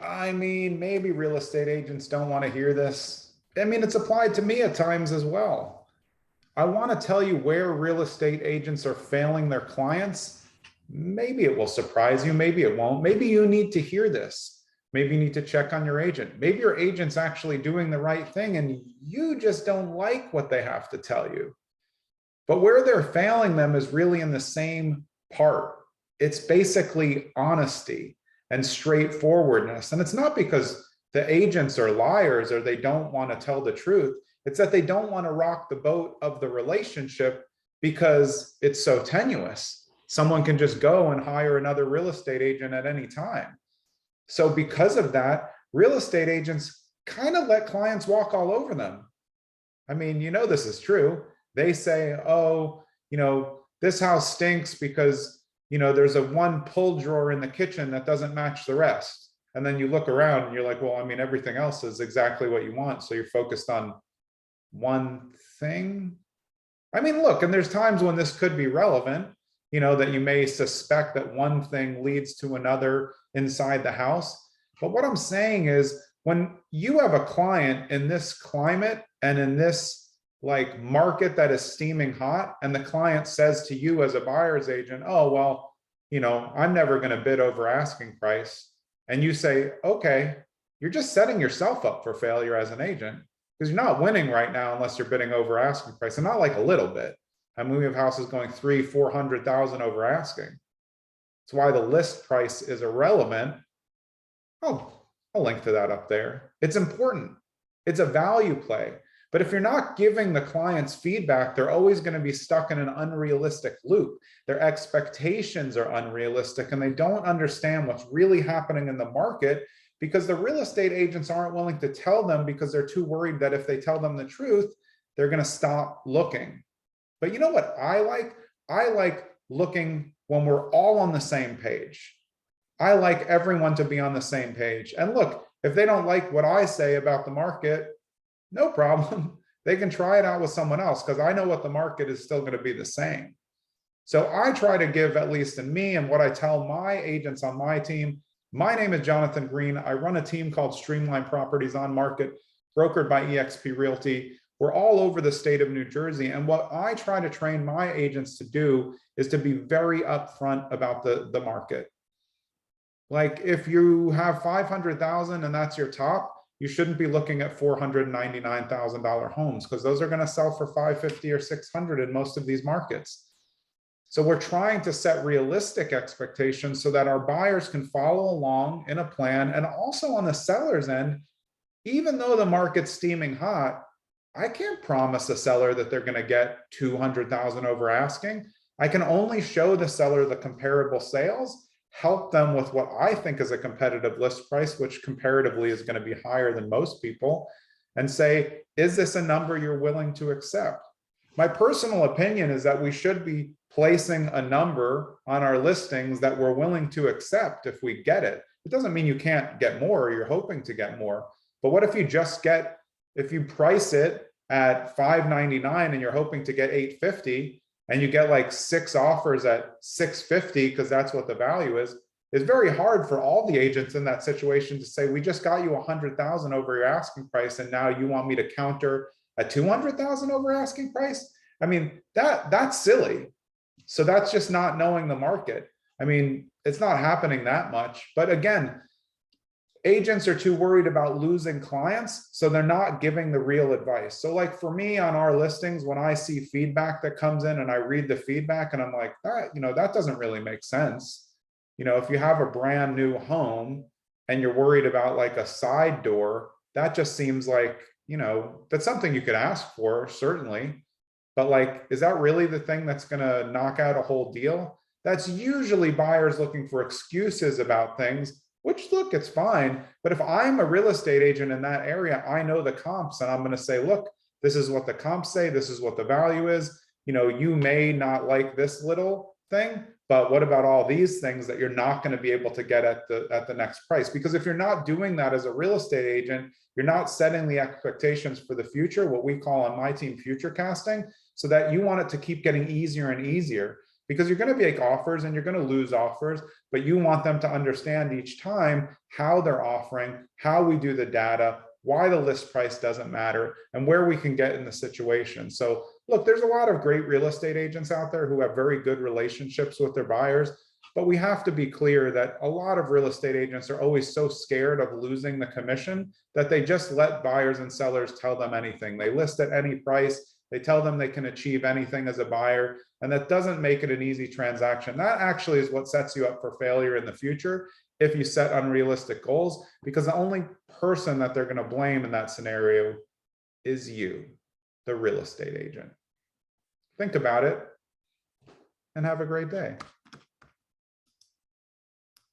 I mean, maybe real estate agents don't want to hear this. I mean, it's applied to me at times as well. I want to tell you where real estate agents are failing their clients. Maybe it will surprise you. Maybe it won't. Maybe you need to hear this. Maybe you need to check on your agent. Maybe your agent's actually doing the right thing and you just don't like what they have to tell you. But where they're failing them is really in the same part. It's basically honesty and straightforwardness. And it's not because the agents are liars or they don't want to tell the truth. It's that they don't want to rock the boat of the relationship because it's so tenuous. Someone can just go and hire another real estate agent at any time. So because of that, real estate agents kind of let clients walk all over them. I mean, this is true. They say, oh, this house stinks because, there's a one pull drawer in the kitchen that doesn't match the rest. And then you look around and you're like, well, I mean, everything else is exactly what you want. So you're focused on one thing. I mean, look, and there's times when this could be relevant, that you may suspect that one thing leads to another inside the house. But what I'm saying is when you have a client in this climate and in this like market that is steaming hot, and the client says to you as a buyer's agent, oh, well, I'm never going to bid over asking price. And you say, okay, you're just setting yourself up for failure as an agent because you're not winning right now unless you're bidding over asking price, and not like a little bit. I mean, we have houses going 300,000-400,000 over asking. That's why the list price is irrelevant. Oh, I'll link to that up there. It's important. It's a value play. But if you're not giving the clients feedback, they're always going to be stuck in an unrealistic loop. Their expectations are unrealistic and they don't understand what's really happening in the market because the real estate agents aren't willing to tell them because they're too worried that if they tell them the truth, they're going to stop looking. But you know what I like? I like looking when we're all on the same page. I like everyone to be on the same page. And look, if they don't like what I say about the market, no problem. They can try it out with someone else because I know what the market is still going to be the same. So I try to give, at least in me and what I tell my agents on my team. My name is Jonathan Green. I run a team called Streamline Properties on Market, brokered by eXp Realty. We're all over the state of New Jersey. And what I try to train my agents to do is to be very upfront about the market. Like if you have 500,000 and that's your top, you shouldn't be looking at $499,000 homes because those are going to sell for 550 or 600 in most of these markets. So we're trying to set realistic expectations so that our buyers can follow along in a plan. And also on the seller's end, even though the market's steaming hot, I can't promise a seller that they're going to get 200,000 over asking. I can only show the seller the comparable sales, help them with what I think is a competitive list price, which comparatively is going to be higher than most people, and say, is this a number you're willing to accept? My personal opinion is that we should be placing a number on our listings that we're willing to accept if we get it. It doesn't mean you can't get more or you're hoping to get more. But what if you just get, if you price it at $599 and you're hoping to get $850 and you get like 6 offers at $650 because that's what the value is, it's very hard for all the agents in that situation to say, we just got you 100,000 over your asking price and now you want me to counter a 200,000 over asking price? I mean, that's silly. So that's just not knowing the market. I mean, it's not happening that much. But again, agents are too worried about losing clients, so they're not giving the real advice. So like for me on our listings, when I see feedback that comes in and I read the feedback and I'm like, that doesn't really make sense. If you have a brand new home and you're worried about like a side door, that just seems like, that's something you could ask for, certainly. But like, is that really the thing that's going to knock out a whole deal? That's usually buyers looking for excuses about things, which look, it's fine. But if I'm a real estate agent in that area, I know the comps and I'm going to say, look, this is what the comps say. This is what the value is. You may not like this little thing, but what about all these things that you're not going to be able to get at the next price? Because if you're not doing that as a real estate agent, you're not setting the expectations for the future, what we call on my team future casting, so that you want it to keep getting easier and easier. because you're going to make offers and you're going to lose offers, but you want them to understand each time how they're offering, how we do the data, why the list price doesn't matter, and where we can get in the situation. So look, there's a lot of great real estate agents out there who have very good relationships with their buyers, but we have to be clear that a lot of real estate agents are always so scared of losing the commission that they just let buyers and sellers tell them anything. They list at any price. They tell them they can achieve anything as a buyer, and that doesn't make it an easy transaction. That actually is what sets you up for failure in the future if you set unrealistic goals, because the only person that they're going to blame in that scenario is you, the real estate agent. Think about it and have a great day.